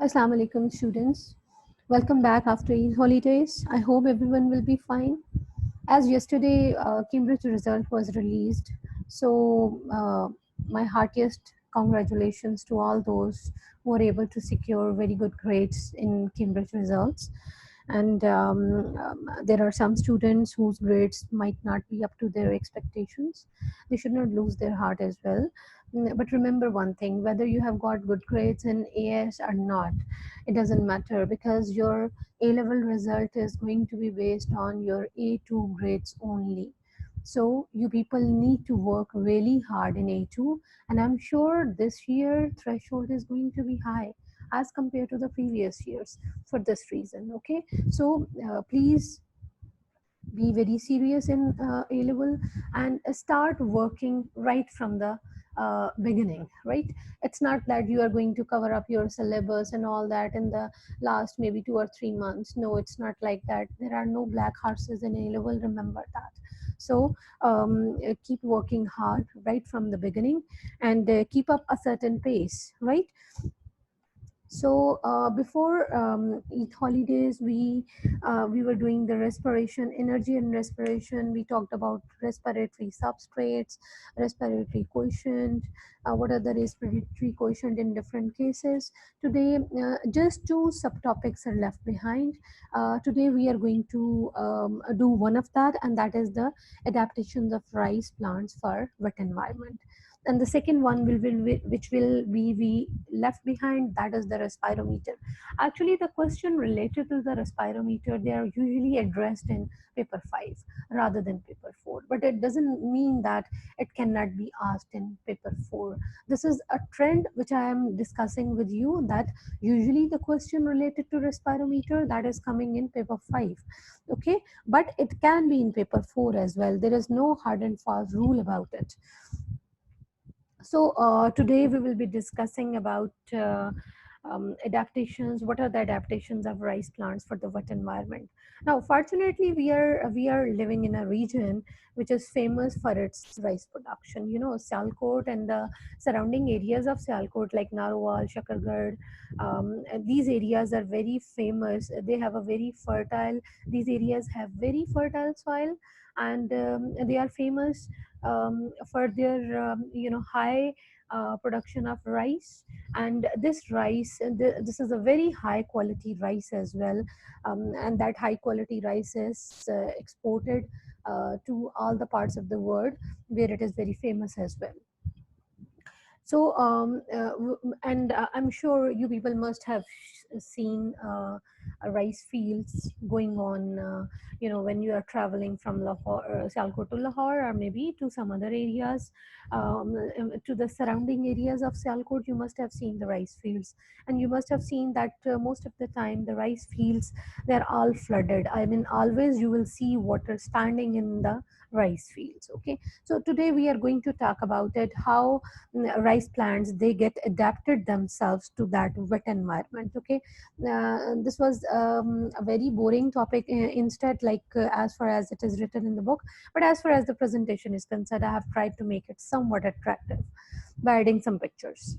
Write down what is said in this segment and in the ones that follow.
Assalamu alaikum students. Welcome back after Eid holidays. I hope everyone will be fine. As yesterday Cambridge result was released, so my heartiest congratulations to all those who were able to secure very good grades in Cambridge results. And there are some students whose grades might not be up to their expectations. They should not lose their heart as well. But remember one thing, whether you have got good grades in AS or not, it doesn't matter, because your A level result is going to be based on your A2 grades only. So you people need to work really hard in A2, and I'm sure this year threshold is going to be high as compared to the previous years for this reason. Okay, so please be very serious in A level and start working right from the beginning, right? It's not that you are going to cover up your syllabus and all that in the last maybe 2 or 3 months. No, it's not like that. There are no black horses in A level, remember that. So keep working hard right from the beginning, and keep up a certain pace, right? So before Eid holidays, we were doing the respiration, energy and respiration. We talked about respiratory substrates, respiratory quotient, what are the respiratory quotient in different cases. Today, just two subtopics are left behind. Today, we are going to do one of that, and that is the adaptations of rice plants for wet environment. And the second one which will be we left behind, that is the respirometer. Actually, the question related to the respirometer, they are usually addressed in paper 5 rather than paper 4, but it doesn't mean that it cannot be asked in paper 4. This is a trend which I am discussing with you, that usually the question related to respirometer, that is coming in paper 5. Okay, but it can be in paper 4 as well. There is no hard and fast rule about it. So today we will be discussing about adaptations. What are the adaptations of rice plants for the wet environment? Now, fortunately, we are living in a region which is famous for its rice production. You know, Sialkot and the surrounding areas of Sialkot, like Narwal, Shakargarh, and these areas are very famous. They have a very fertile. These areas have very fertile soil, and they are famous for their high production of rice. And this rice, this is a very high quality rice as well, and that high quality rice is exported to all the parts of the world where it is very famous as well. So and I'm sure you people must have seen rice fields going on, when you are traveling from Lahore, Sialkot to Lahore, or maybe to some other areas, to the surrounding areas of Sialkot. You must have seen the rice fields, and you must have seen that most of the time the rice fields, they're all flooded. I mean, always you will see water standing in the rice fields. Okay, so today we are going to talk about it, how rice plants, they get adapted themselves to that wet environment. Okay, this was a very boring topic, instead, like as far as it is written in the book, but as far as the presentation is concerned, I have tried to make it somewhat attractive by adding some pictures.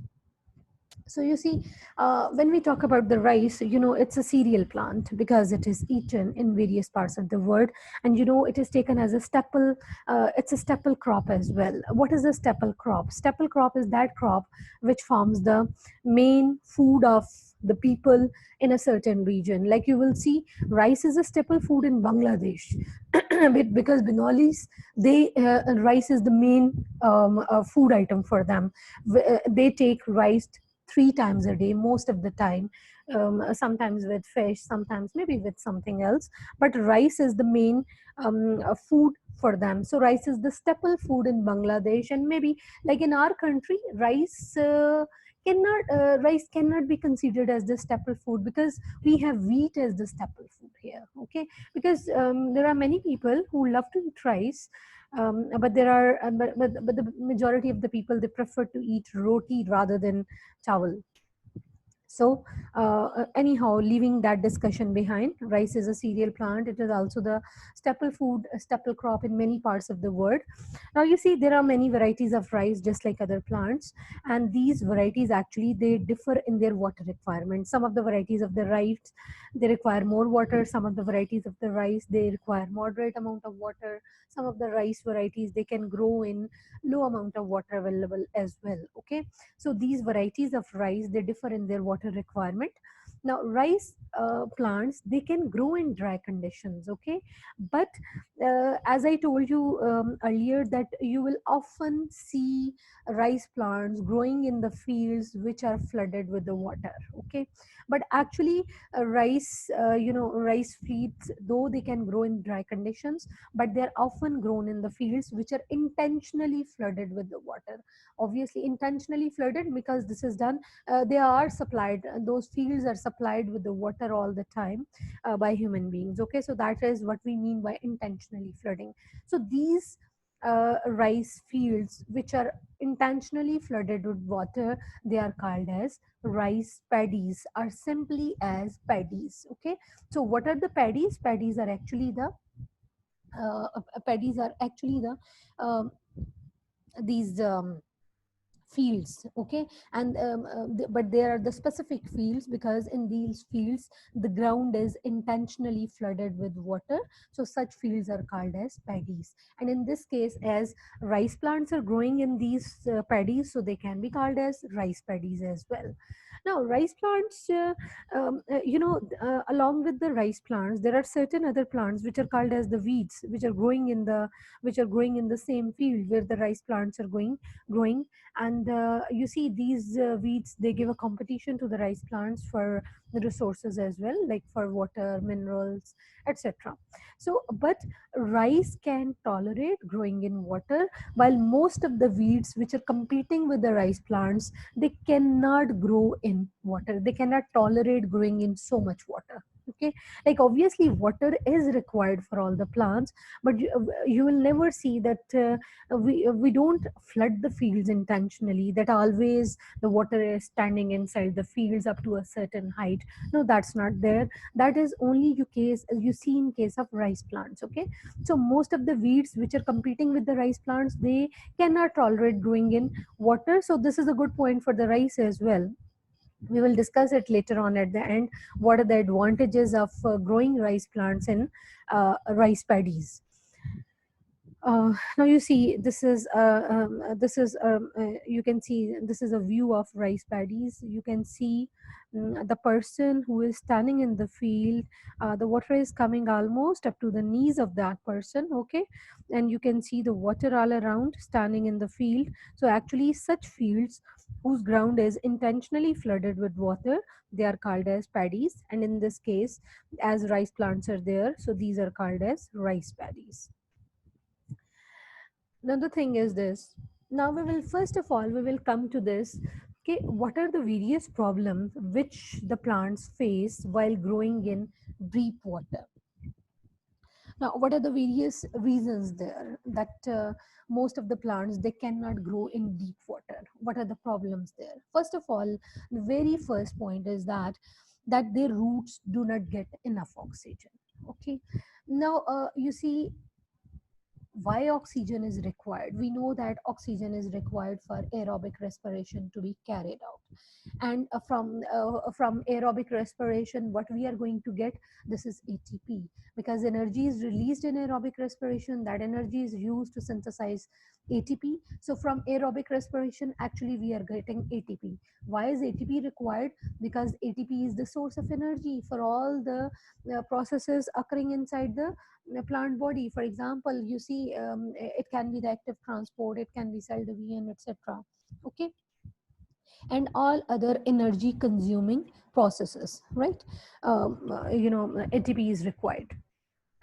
So you see, when we talk about the rice, it's a cereal plant because it is eaten in various parts of the world, and it is taken as a staple. It's a staple crop as well. What is a staple crop? Staple crop is that crop which forms the main food of the people in a certain region. Like you will see, rice is a staple food in Bangladesh, because Bengalis, they rice is the main food item for them. They take rice 3 times a day most of the time, sometimes with fish, sometimes maybe with something else, but rice is the main food for them. So rice is the staple food in Bangladesh, and maybe like in our country, rice cannot be considered as the staple food, because we have wheat as the staple food here. Okay, because there are many people who love to eat rice, but there are but the majority of the people, they prefer to eat roti rather than chawal. So anyhow, leaving that discussion behind, rice is a cereal plant. It is also the staple food, staple crop in many parts of the world. Now you see there are many varieties of rice just like other plants, and these varieties actually they differ in their water requirements. Some of the varieties of the rice they require more water, some of the varieties of the rice they require moderate amount of water, some of the rice varieties they can grow in low amount of water available as well. Okay, so these varieties of rice they differ in their water requirement. Now rice plants they can grow in dry conditions. Okay, but as I told you earlier, that you will often see rice plants growing in the fields which are flooded with the water. Okay, but actually rice fields though they can grow in dry conditions, but they are often grown in the fields which are intentionally flooded with the water. Obviously intentionally flooded because this is done, they are supplied, those fields are supplied with the water all the time by human beings. Okay, so that is what we mean by intentionally flooding. So these rice fields which are intentionally flooded with water, they are called as rice paddies, or simply as paddies. Okay, so what are the paddies? Paddies are actually the paddies are actually the um, these fields. Okay, and but there are the specific fields because in these fields the ground is intentionally flooded with water, so such fields are called as paddies. And in this case, as rice plants are growing in these paddies, so they can be called as rice paddies as well. Now rice plants along with the rice plants there are certain other plants which are called as the weeds, which are growing in the same field where the rice plants are growing. And you see these weeds they give a competition to the rice plants for the resources as well, like for water, minerals, etc. So but rice can tolerate growing in water, while most of the weeds which are competing with the rice plants they cannot grow in water, they cannot tolerate growing in so much water. Okay, like obviously water is required for all the plants, but you will never see that we don't flood the fields intentionally, that always the water is standing inside the fields up to a certain height. No, that's not there. That is only you see in case of rice plants. Okay, so most of the weeds which are competing with the rice plants they cannot tolerate growing in water. So this is a good point for the rice as well. We will discuss it later on at the end, what are the advantages of growing rice plants in rice paddies. Now you see this is you can see this is a view of rice paddies. You can see the person who is standing in the field. The water is coming almost up to the knees of that person. Okay, and you can see the water all around standing in the field. So actually such fields whose ground is intentionally flooded with water, they are called as paddies, and in this case as rice plants are there, so these are called as rice paddies. Now the thing is this. Now we will first of all we will come to this. Okay, what are the various problems which the plants face while growing in deep water? Now, what are the various reasons there that most of the plants they cannot grow in deep water? What are the problems there? First of all, the very first point is that their roots do not get enough oxygen. Okay, now you see why oxygen is required. We know that oxygen is required for aerobic respiration to be carried out, and from aerobic respiration what we are going to get, this is ATP, because energy is released in aerobic respiration, that energy is used to synthesize ATP. So from aerobic respiration actually we are getting ATP. Why is ATP required? Because ATP is the source of energy for all the processes occurring inside the plant body. For example, you see it can be the active transport, it can be cell division, etc. Okay, and all other energy consuming processes, right? ATP is required.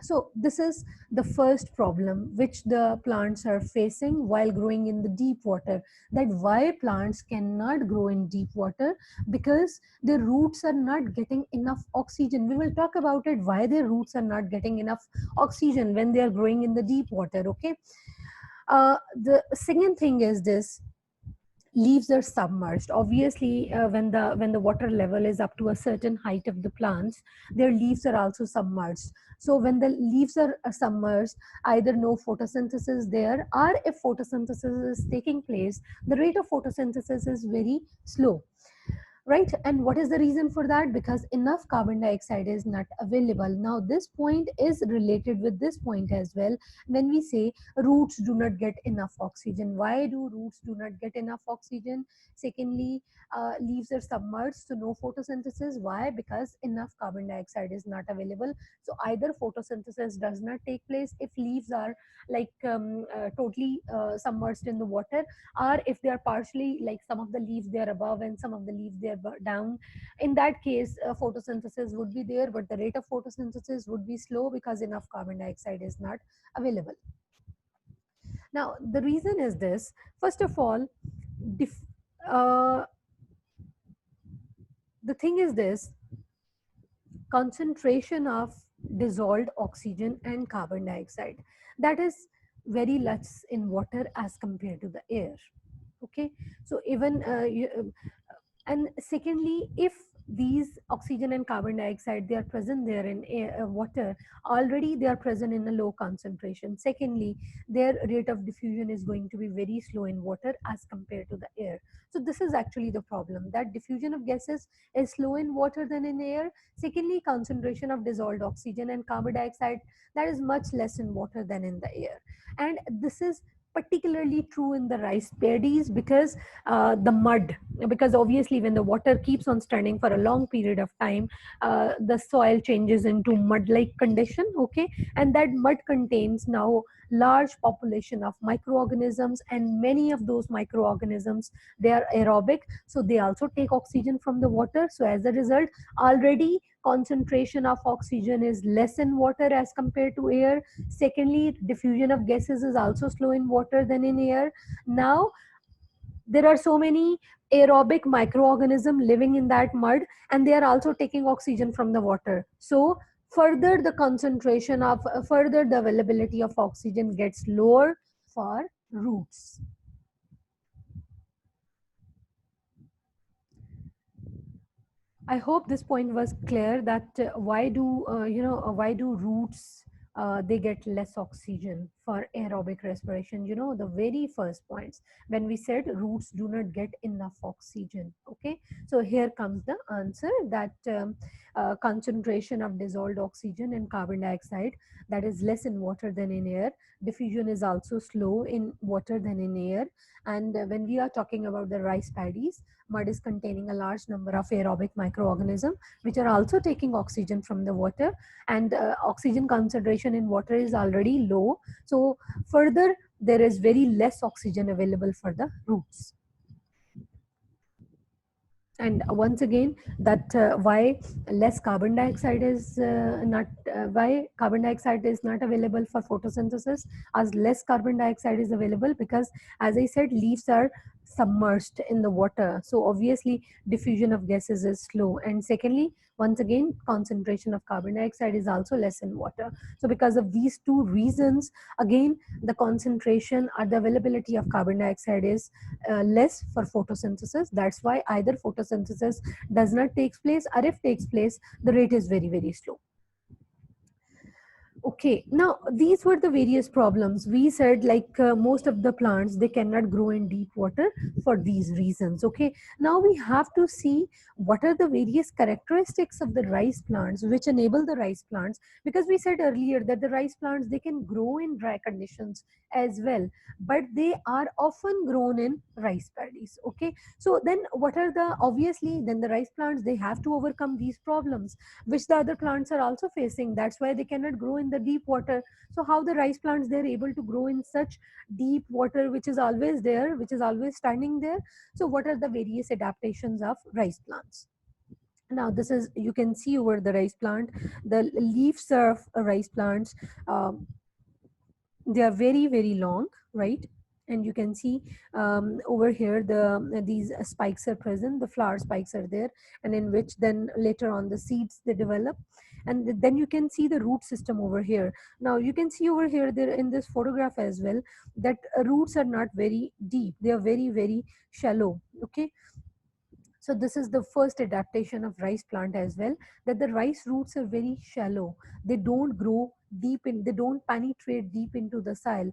So this is the first problem which the plants are facing while growing in the deep water, that why plants cannot grow in deep water, because their roots are not getting enough oxygen. We will talk about it, why their roots are not getting enough oxygen when they are growing in the deep water. Okay, the second thing is this. leaves are submerged. Obviously, when the water level is up to a certain height of the plants, their leaves are also submerged. So when the leaves are submerged, either no photosynthesis there, or if photosynthesis is taking place, the rate of photosynthesis is very slow, right? And what is the reason for that? Because enough carbon dioxide is not available. Now this point is related with this point as well. When we say roots do not get enough oxygen, why do roots do not get enough oxygen? Secondly, leaves are submerged, so no photosynthesis. Why? Because enough carbon dioxide is not available. So either photosynthesis does not take place if leaves are like totally submerged in the water, or if they are partially, like some of the leaves they are above and some of the leaves they are down. In that case, photosynthesis would be there, but the rate of photosynthesis would be slow because enough carbon dioxide is not available. Now the reason is this. First of all, uh, the thing is this: concentration of dissolved oxygen and carbon dioxide, that is very less in water as compared to the air. Okay, so even and secondly, if these oxygen and carbon dioxide they are present there in air, water, already they are present in a low concentration. Secondly, their rate of diffusion is going to be very slow in water as compared to the air. So this is actually the problem, that diffusion of gases is slow in water than in air. Secondly, concentration of dissolved oxygen and carbon dioxide, that is much less in water than in the air. And this is particularly true in the rice paddies, because the mud, because obviously when the water keeps on standing for a long period of time, the soil changes into mud like condition. Okay, and that mud contains now large population of microorganisms, and many of those microorganisms, they are aerobic, so they also take oxygen from the water. So as a result, already concentration of oxygen is less in water as compared to air. Secondly, diffusion of gases is also slow in water than in air. Now there are so many aerobic microorganisms living in that mud, and they are also taking oxygen from the water. So further the concentration of further the availability of oxygen gets lower for roots. I hope this point was clear, that why do why do roots they get less oxygen for aerobic respiration. You know, the very first points when we said roots do not get enough oxygen. Okay, so here comes the answer, that concentration of dissolved oxygen and carbon dioxide, that is less in water than in air. Diffusion is also slow in water than in air. And when we are talking about the rice paddies, mud is containing a large number of aerobic microorganisms which are also taking oxygen from the water, and oxygen concentration in water is already low. So further there is very less oxygen available for the roots. And once again, that why less carbon dioxide is not why carbon dioxide is not available for photosynthesis, as less carbon dioxide is available, because as I said, leaves are submerged in the water, so obviously diffusion of gases is slow. And secondly, once again, concentration of carbon dioxide is also less in water. So because of these two reasons, again, the concentration or the availability of carbon dioxide is less for photosynthesis. That's why either photosynthesis does not take place, or if takes place, the rate is very, very slow. Okay, now these were the various problems. We said like most of the plants, they cannot grow in deep water for these reasons. Okay, now we have to see what are the various characteristics of the rice plants which enable the rice plants, because we said earlier that the rice plants, they can grow in dry conditions as well, but they are often grown in rice paddies. Okay, so then what are the, obviously then the rice plants, they have to overcome these problems which the other plants are also facing. That's why they cannot grow in the deep water. So how the rice plants, they're able to grow in such deep water which is always there, which is always standing there? So what are the various adaptations of rice plants? Now this is, you can see over the rice plant, the leaves of rice plants, um, they are very, very long, right? And you can see over here these spikes are present, the flower spikes are there, and in which then later on the seeds they develop. and then you can see the root system over here. Now you can see over here there in this photograph as well that roots are not very deep, they are very very shallow. Okay, so this is the first adaptation of rice plant as well, that the rice roots are very shallow, they don't grow deep in, they don't penetrate deep into the soil.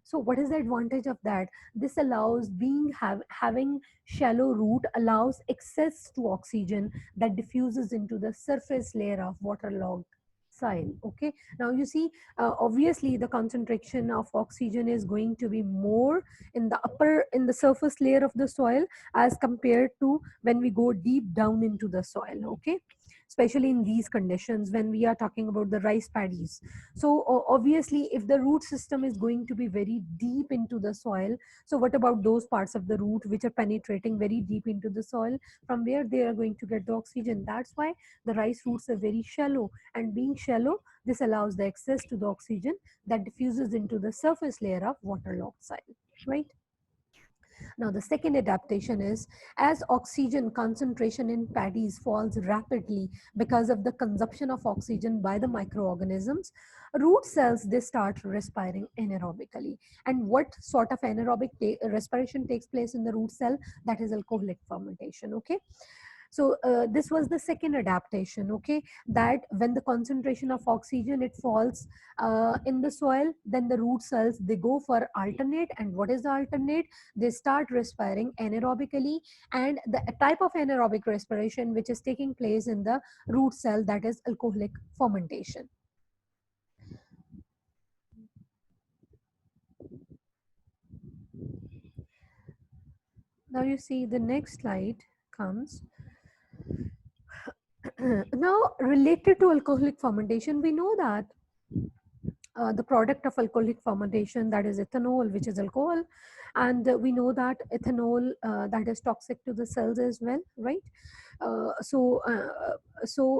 So what is the advantage of that? This allows having shallow root allows access to oxygen that diffuses into the surface layer of waterlogged soil. Okay, now you see, obviously the concentration of oxygen is going to be more in the surface layer of the soil as compared to when we go deep down into the soil. Okay, especially in these conditions when we are talking about the rice paddies. So obviously if the root system is going to be very deep into the soil, so what about those parts of the root which are penetrating very deep into the soil, from where they are going to get the oxygen? That's why the rice roots are very shallow, and being shallow, this allows the access to the oxygen that diffuses into the surface layer of waterlogged soil, right? Now, the second adaptation is as oxygen concentration in paddies falls rapidly because of the consumption of oxygen by the microorganisms, root cells they start respiring anaerobically. And what sort of anaerobic respiration takes place in the root cell? That is alcoholic fermentation. Okay, so this was the second adaptation. Okay, that when the concentration of oxygen it falls in the soil, then the root cells they go for alternate. And what is the alternate? They start respiring anaerobically, and the type of anaerobic respiration which is taking place in the root cell, that is alcoholic fermentation. Now you see the next slide comes. Now related to alcoholic fermentation, we know that the product of alcoholic fermentation, that is ethanol, which is alcohol, and we know that ethanol that is toxic to the cells as well, right? So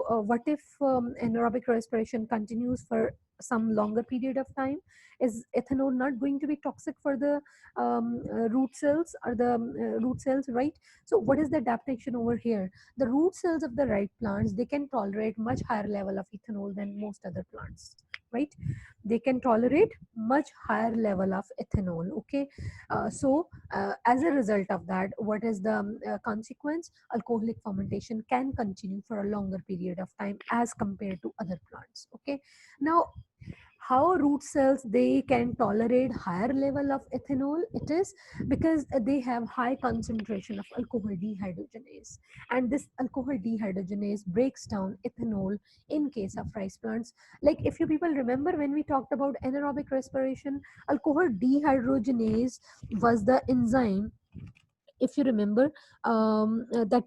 what if anaerobic respiration continues for some longer period of time? Is ethanol not going to be toxic for the root cells or the root cells, right? So what is the adaptation over here? The root cells of the right plants, they can tolerate much higher level of ethanol than most other plants, right? They can tolerate much higher level of ethanol. Okay, as a result of that, what is the consequence? Alcoholic fermentation can continue for a longer period of time as compared to other plants. Okay, now how root cells they can tolerate higher level of ethanol? It is because they have high concentration of alcohol dehydrogenase, and this alcohol dehydrogenase breaks down ethanol in case of rice plants. Like if you people remember, when we talked about anaerobic respiration, alcohol dehydrogenase was the enzyme, if you remember, that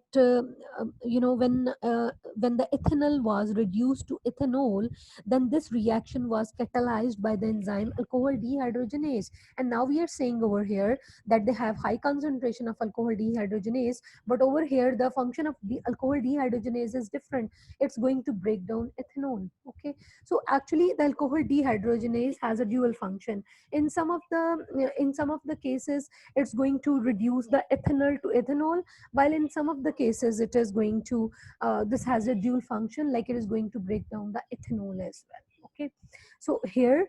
when the ethanol was reduced to ethanol, then this reaction was catalyzed by the enzyme alcohol dehydrogenase. And now we are saying over here that they have high concentration of alcohol dehydrogenase, but over here the function of the alcohol dehydrogenase is different. It's going to break down ethanol. Okay, so actually the alcohol dehydrogenase has a dual function. In some of the cases it's going to reduce the ethanol to ethanol, while in some of the cases it is going to this has a dual function, like it is going to break down the ethanol as well. Okay, so here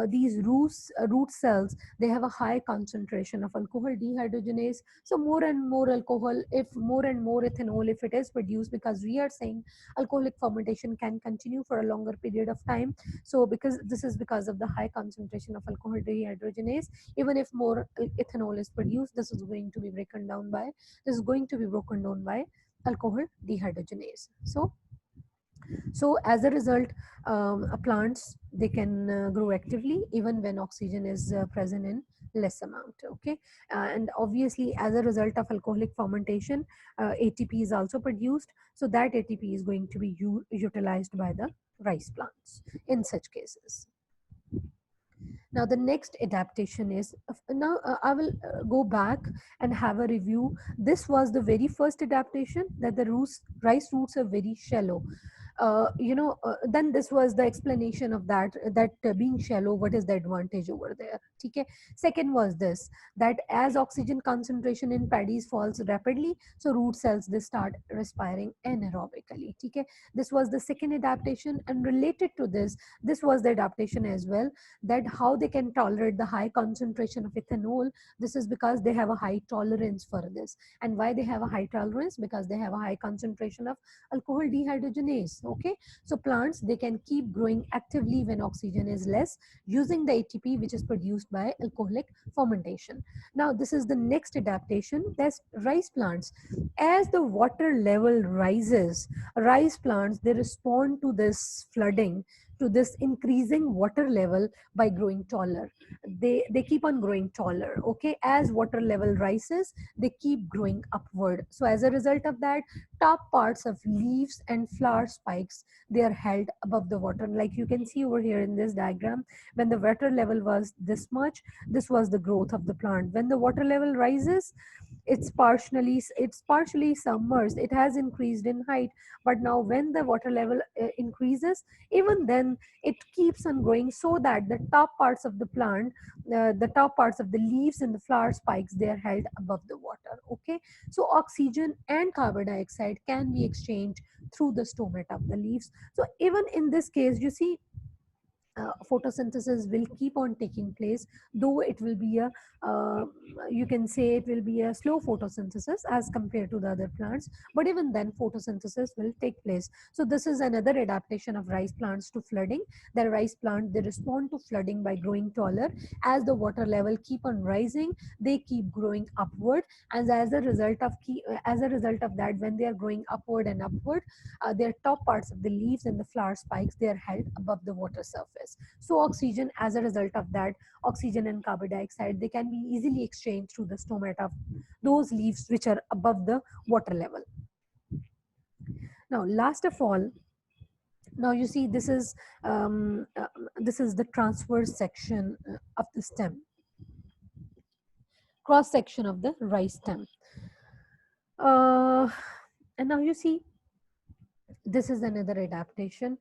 these root cells, they have a high concentration of alcohol dehydrogenase. So more and more alcohol, if more and more ethanol if it is produced, because we are saying alcoholic fermentation can continue for a longer period of time. So because this is because of the high concentration of alcohol dehydrogenase, even if more ethanol is produced, this is going to be broken down by alcohol dehydrogenase. So as a result, plants they can grow actively even when oxygen is present in less amount. Okay, and obviously as a result of alcoholic fermentation, ATP is also produced, so that ATP is going to be utilized by the rice plants in such cases. Now the next adaptation is, now I will go back and have a review. This was the very first adaptation, that the rice roots are very shallow. then this was the explanation of that being shallow, what is the advantage over there. Okay. Second was this, that as oxygen concentration in paddies falls rapidly, so root cells they start respiring anaerobically. Okay. This was the second adaptation, and related to this was the adaptation as well, that how they can tolerate the high concentration of ethanol. This is because they have a high tolerance for this. And why they have a high tolerance? Because they have a high concentration of alcohol dehydrogenase. Okay. So plants they can keep growing actively when oxygen is less, using the ATP which is produced by alcoholic fermentation. Now this is the next adaptation. There's rice plants. As the water level rises, rice plants they respond to this flooding, to this increasing water level, by growing taller. They keep on growing taller. Okay. As water level rises, they keep growing upward. So as a result of that, top parts of leaves and flower spikes they are held above the water. Like you can see over here in this diagram, when the water level was this much, this was the growth of the plant. When the water level rises, it's partially submerged, it has increased in height. But now when the water level increases, even then it keeps on growing, so that the top parts of the plant, the top parts of the leaves and the flower spikes they are held above the water. Okay. So oxygen and carbon dioxide can be exchanged through the stomata of the leaves. So even in this case, you see, photosynthesis will keep on taking place, though it will be a uh, you can say it will be a slow photosynthesis as compared to the other plants, but even then photosynthesis will take place. So this is another adaptation of rice plants to flooding. The rice plant they respond to flooding by growing taller. As the water level keep on rising, they keep growing upward, and as a result of that, when they are growing upward and upward, their top parts of the leaves and the flower spikes they are held above the water surface. So oxygen, as a result of that, oxygen and carbon dioxide they can be easily exchanged through the stomata of those leaves which are above the water level. Now last of all, now you see, this is the transverse section of the stem, cross section of the rice stem. uh, and now you see, this is another adaptation.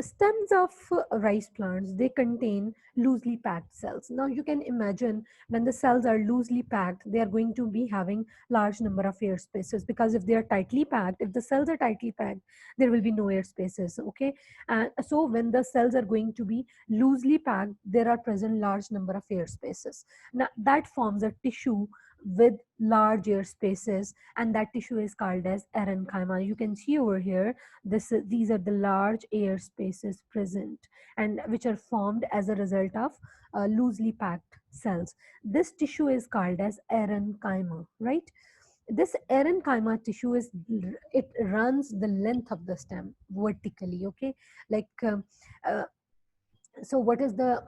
Stems of rice plants they contain loosely packed cells. Now you can imagine, when the cells are loosely packed, they are going to be having large number of air spaces, because if they are tightly packed, if the cells are tightly packed, there will be no air spaces. Okay. And so when the cells are going to be loosely packed, there are present large number of air spaces. Now that forms a tissue with large air spaces, and that tissue is called as parenchyma. You can see over here, these are the large air spaces present, and which are formed as a result of loosely packed cells. This tissue is called as parenchyma, right? This parenchyma tissue it runs the length of the stem vertically. Okay. like uh, so what is the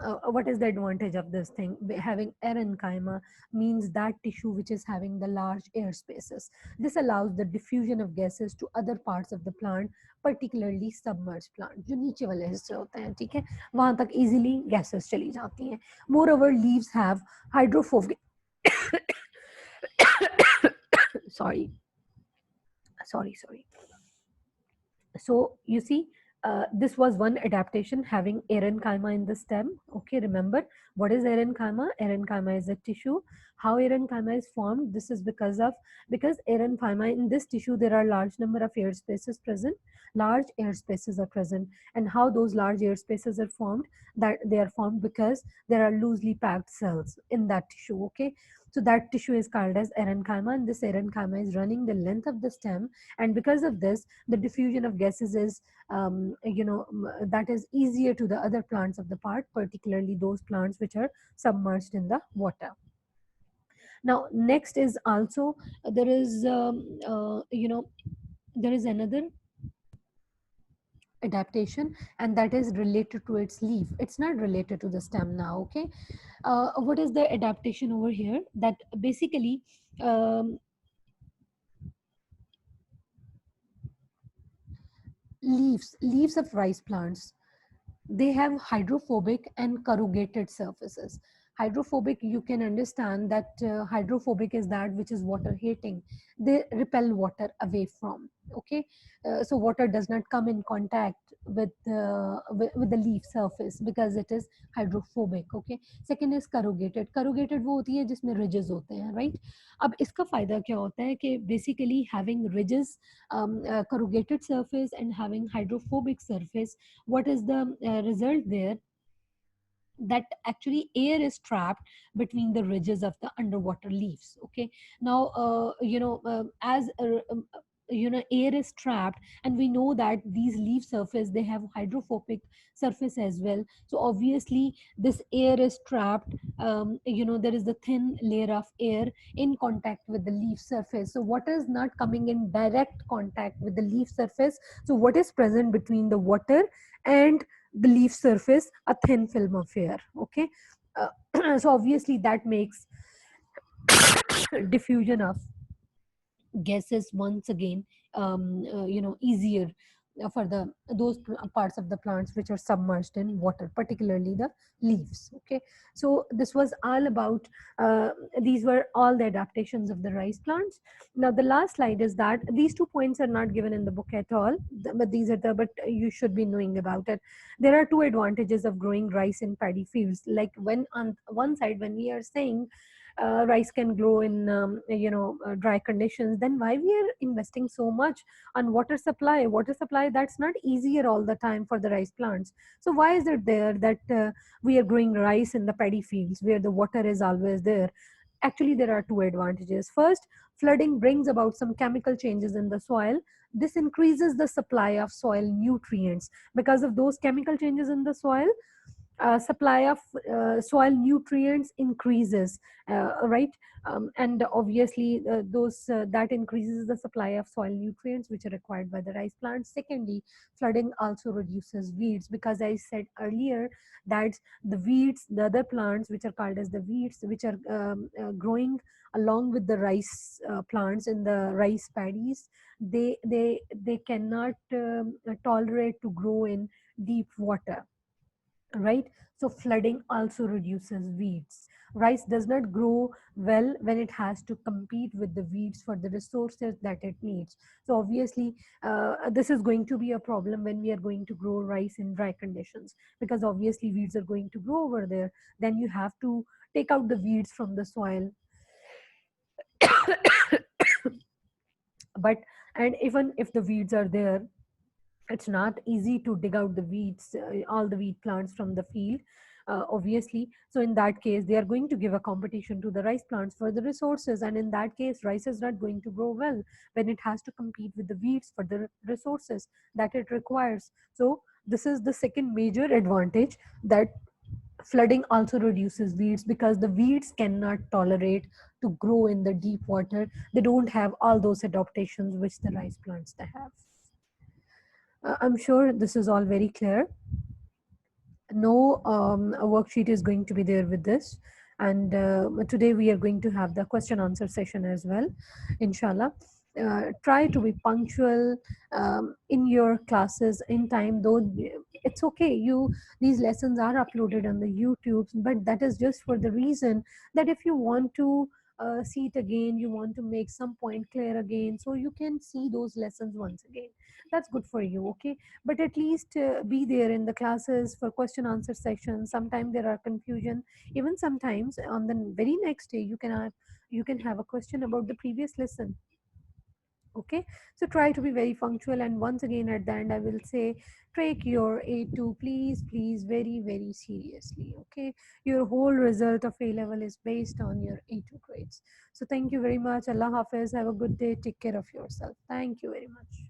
advantage of this thing? Having parenchyma means that tissue which is having the large air spaces. This allows the diffusion of gases to other parts of the plant, particularly submerged plant, जो नीचे वाले हिस्से होते हैं, ठीक है, वहां तक easily gases चली जाती हैं. Moreover, leaves have hydrophobic sorry sorry. So you see, this was one adaptation, having parenchyma in the stem. Okay, remember what is parenchyma? Parenchyma is a tissue. How parenchyma is formed? This is because parenchyma, in this tissue there are large number of air spaces present. Large air spaces are present, and how those large air spaces are formed? That they are formed because there are loosely packed cells in that tissue. Okay, so that tissue is called as parenchyma, and this parenchyma is running the length of the stem, and because of this, the diffusion of gases is that is easier to the other plants of the part, particularly those plants which are submerged in the water. Now next is also, there is there is another adaptation, and that is related to its leaf. It's not related to the stem now. Okay. What is the adaptation over here? That basically, um, leaves of rice plants, they have hydrophobic and corrugated surfaces. Hydrophobic, you can understand that hydrophobic is that which is water hating. They repel water away from. Okay, so water does not come in contact with the leaf surface because it is hydrophobic. Okay, second is corrugated. Corrugated वो होती है जिसमें ridges होते हैं, right? अब इसका फायदा क्या होता है कि basically having ridges, corrugated surface and having hydrophobic surface, what is the result there? That actually air is trapped between the ridges of the underwater leaves. Okay, now as air is trapped, and we know that these leaf surface, they have hydrophobic surface as well. So obviously this air is trapped, there is the thin layer of air in contact with the leaf surface. So water is not coming in direct contact with the leaf surface. So what is present between the water and the leaf surface? A thin film of air. Okay, so obviously that makes diffusion of gases once again easier for the those parts of the plants which are submerged in water, particularly the leaves. Okay, so this was all about these were all the adaptations of the rice plants. Now the last slide is that these 2 points are not given in the book at all, but these are the but you should be knowing about it. There are two advantages of growing rice in paddy fields. Like when on one side, when we are saying rice can grow in dry conditions, then why we are investing so much on water supply that's not easier all the time for the rice plants? So why is it there that we are growing rice in the paddy fields where the water is always there? Actually, there are two advantages. First, flooding brings about some chemical changes in the soil. This increases the supply of soil nutrients. Because of those chemical changes in the soil, supply of soil nutrients increases, right? And obviously those that increases the supply of soil nutrients which are required by the rice plants. Secondly, flooding also reduces weeds, because I said earlier that the weeds, the other plants which are called as the weeds, which are growing along with the rice plants in the rice paddies, they cannot tolerate to grow in deep water, right? So flooding also reduces weeds. Rice does not grow well when it has to compete with the weeds for the resources that it needs. So obviously this is going to be a problem when we are going to grow rice in dry conditions, because obviously weeds are going to grow over there. Then you have to take out the weeds from the soil. But and even if the weeds are there, it's not easy to dig out the weeds, all the wheat plants from the field, obviously. So in that case, they are going to give a competition to the rice plants for the resources, and in that case, rice is not going to grow well when it has to compete with the weeds for the resources that it requires. So this is the second major advantage, that flooding also reduces weeds, because the weeds cannot tolerate to grow in the deep water. They don't have all those adaptations which the rice plants they have. I'm sure this is all very clear. No a worksheet is going to be there with this. And today we are going to have the question answer session as well, inshallah. Try to be punctual in your classes in time, though it's okay, you these lessons are uploaded on the YouTube, but that is just for the reason that if you want to see it again, you want to make some point clear again, so you can see those lessons once again. That's good for you. Okay, but at least be there in the classes for question answer section. Sometimes there are confusion, even sometimes on the very next day you can have a question about the previous lesson. Okay, so try to be very punctual, and once again at the end I will say, take your A2, please, very very seriously. Okay, your whole result of A level is based on your A2 grades. So thank you very much. Allah Hafiz, have a good day, take care of yourself. Thank you very much.